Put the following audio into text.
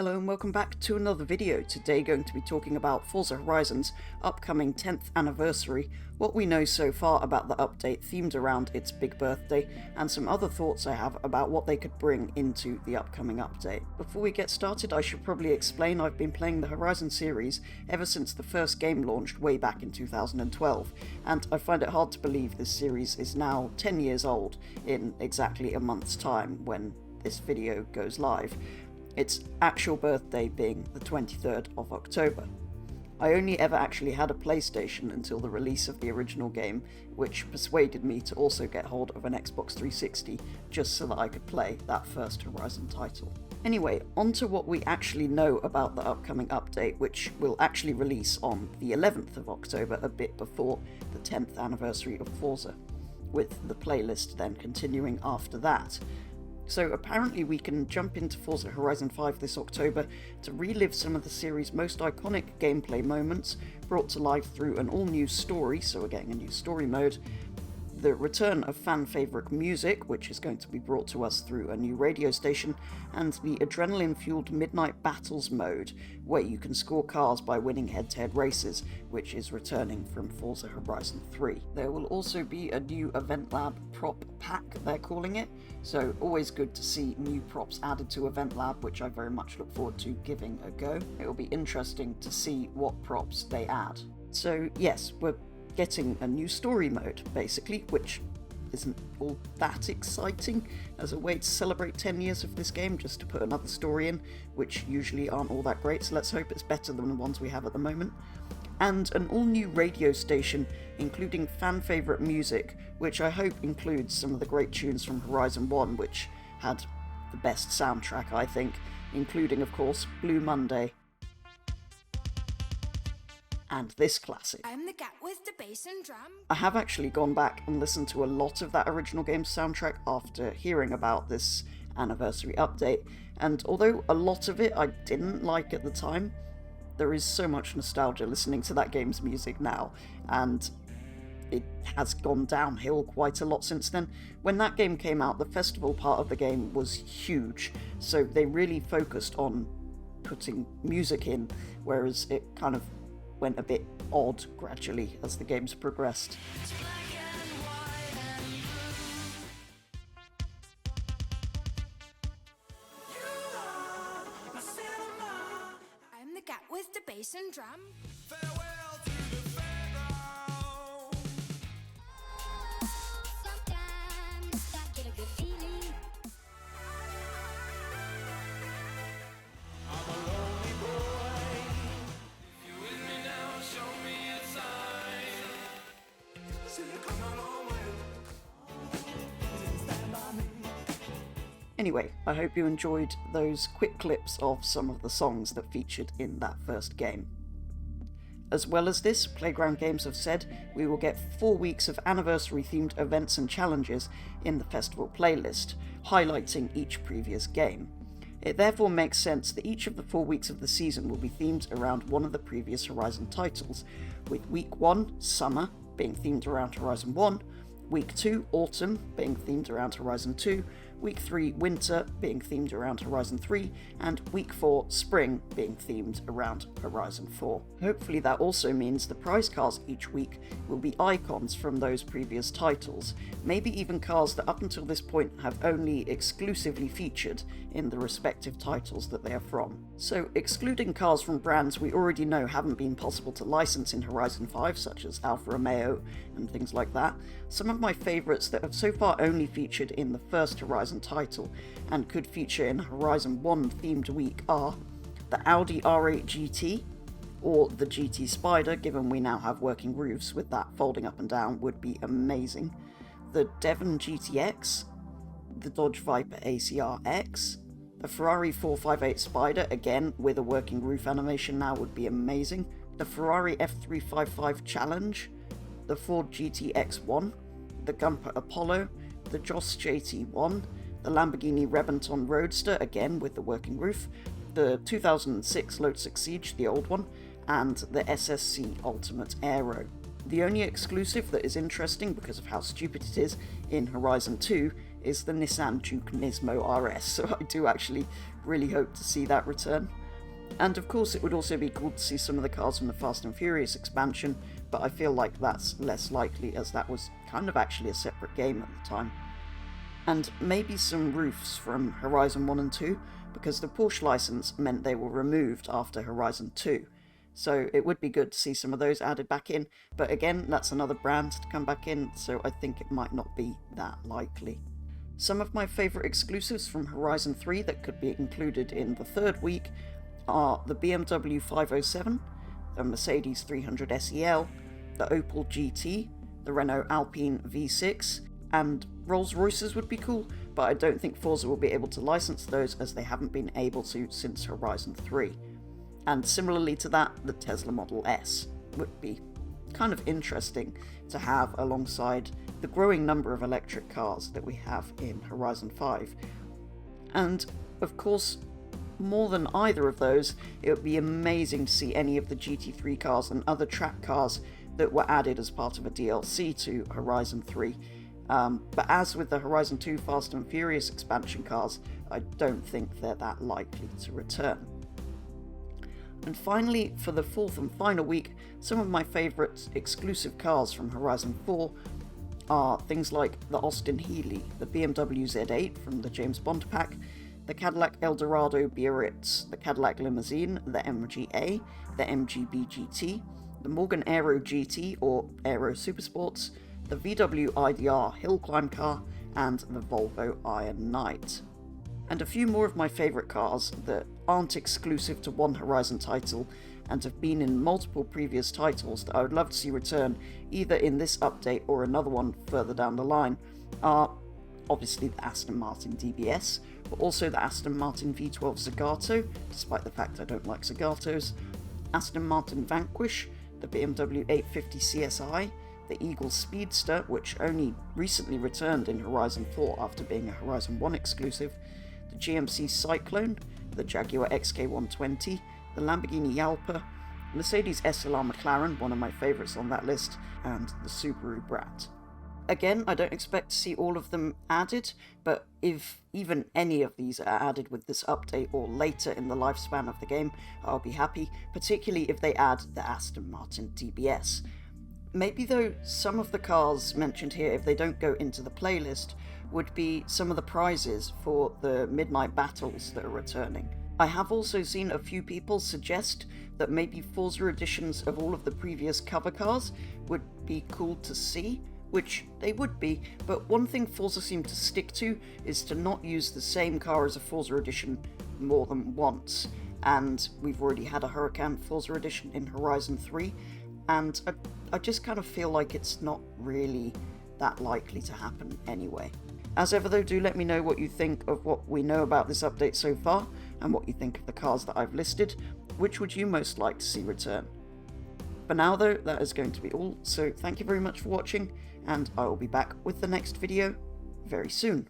Hello and welcome back to another video. Today going to be talking about Forza Horizon's upcoming 10th anniversary, what we know so far about the update themed around its big birthday, and some other thoughts I have about what they could bring into the upcoming update. Before we get started, I should probably explain I've been playing the Horizon series ever since the first game launched way back in 2012, and I find it hard to believe this series is now 10 years old in exactly a month's time when this video goes live. Its actual birthday being the 23rd of October. I only ever actually had a PlayStation until the release of the original game, which persuaded me to also get hold of an Xbox 360 just so that I could play that first Horizon title. Anyway, on to what we actually know about the upcoming update, which will actually release on the 11th of October, a bit before the 10th anniversary of Forza, with the playlist then continuing after that. So apparently we can jump into Forza Horizon 5 this October to relive some of the series' most iconic gameplay moments, brought to life through an all-new story, so we're getting a new story mode, the return of fan-favourite music, which is going to be brought to us through a new radio station, and the adrenaline-fueled Midnight Battles mode, where you can score cars by winning head-to-head races, which is returning from Forza Horizon 3. There will also be a new Event Lab prop pack, they're calling it, so always good to see new props added to Event Lab, which I very much look forward to giving a go. It will be interesting to see what props they add. So yes, we're getting a new story mode, basically, which isn't all that exciting as a way to celebrate 10 years of this game, just to put another story in, which usually aren't all that great, so let's hope it's better than the ones we have at the moment. And an all-new radio station, including fan-favourite music, which I hope includes some of the great tunes from Horizon 1, which had the best soundtrack, I think, including, of course, Blue Monday, and this classic. I'm the cat with the bass and drum. I have actually gone back and listened to a lot of that original game's soundtrack after hearing about this anniversary update, and although a lot of it I didn't like at the time, there is so much nostalgia listening to that game's music now, and it has gone downhill quite a lot since then. When that game came out, the festival part of the game was huge, so they really focused on putting music in, whereas it kind of went a bit odd gradually as the games progressed. I'm the cat with the bass and drum. Farewell to the fairground. Sometimes I get a good feeling. I'm a lonely boy. If you're with me now, show me a sign. See you come a long way. Stand by me. Anyway, I hope you enjoyed those quick clips of some of the songs that featured in that first game. As well as this, Playground Games have said we will get 4 weeks of anniversary-themed events and challenges in the festival playlist, highlighting each previous game. It therefore makes sense that each of the 4 weeks of the season will be themed around one of the previous Horizon titles, with Week 1, Summer, being themed around Horizon 1, Week 2, Autumn, being themed around Horizon 2, Week 3, Winter, being themed around Horizon 3, and Week 4, Spring, being themed around Horizon 4. Hopefully that also means the prize cars each week will be icons from those previous titles, maybe even cars that up until this point have only exclusively featured in the respective titles that they are from. So, excluding cars from brands we already know haven't been possible to license in Horizon 5, such as Alfa Romeo and things like that, some of my favourites that have so far only featured in the first Horizon title and could feature in Horizon 1 themed week are the Audi R8 GT, or the GT Spider, given we now have working roofs with that folding up and down would be amazing, the Devon GTX, the Dodge Viper ACR X, the Ferrari 458 Spider, again with a working roof animation now would be amazing, the Ferrari F355 Challenge, the Ford GTX1, the Gumper Apollo, the Joss JT1, the Lamborghini Rebenton Roadster, again with the working roof, the 2006 Lotus Exige, the old one, and the SSC Ultimate Aero. The only exclusive that is interesting because of how stupid it is in Horizon 2 is the Nissan Juke Nismo RS, so I do actually really hope to see that return. And of course it would also be cool to see some of the cars from the Fast and Furious expansion, but I feel like that's less likely as that was kind of actually a separate game at the time. And maybe some roofs from Horizon 1 and 2, because the Porsche license meant they were removed after Horizon 2. So it would be good to see some of those added back in, but again, that's another brand to come back in, so I think it might not be that likely. Some of my favourite exclusives from Horizon 3 that could be included in the third week are the BMW 507, the Mercedes 300 SEL, the Opel GT, the Renault Alpine V6, and Rolls-Royces would be cool, but I don't think Forza will be able to license those as they haven't been able to since Horizon 3. And similarly to that, the Tesla Model S would be kind of interesting to have alongside the growing number of electric cars that we have in Horizon 5. And of course, more than either of those, it would be amazing to see any of the GT3 cars and other track cars that were added as part of a DLC to Horizon 3. But as with the Horizon 2 Fast and Furious expansion cars, I don't think they're that likely to return. And finally, for the fourth and final week, some of my favourite exclusive cars from Horizon 4 are things like the Austin Healey, the BMW Z8 from the James Bond pack, the Cadillac Eldorado Biarritz, the Cadillac Limousine, the MGA, the MGB GT, the Morgan Aero GT or Aero Supersports, the VW IDR Hill Climb car, and the Volvo Iron Knight. And a few more of my favourite cars that aren't exclusive to one Horizon title and have been in multiple previous titles that I would love to see return either in this update or another one further down the line are obviously the Aston Martin DBS, but also the Aston Martin V12 Zagato, despite the fact I don't like Zagatos, Aston Martin Vanquish, the BMW 850 CSI, the Eagle Speedster, which only recently returned in Horizon 4 after being a Horizon 1 exclusive, the GMC Cyclone, the Jaguar XK120, the Lamborghini Jalpa, Mercedes SLR McLaren, one of my favourites on that list, and the Subaru Brat. Again, I don't expect to see all of them added, but if even any of these are added with this update or later in the lifespan of the game, I'll be happy, particularly if they add the Aston Martin DBS. Maybe though, some of the cars mentioned here, if they don't go into the playlist, would be some of the prizes for the Midnight Battles that are returning. I have also seen a few people suggest that maybe Forza editions of all of the previous cover cars would be cool to see, which they would be, but one thing Forza seemed to stick to is to not use the same car as a Forza edition more than once, and we've already had a Huracan Forza edition in Horizon 3, and I just kind of feel like it's not really that likely to happen anyway. As ever though, do let me know what you think of what we know about this update so far, and what you think of the cars that I've listed. Which would you most like to see return? For now though, that is going to be all, so thank you very much for watching, and I will be back with the next video very soon.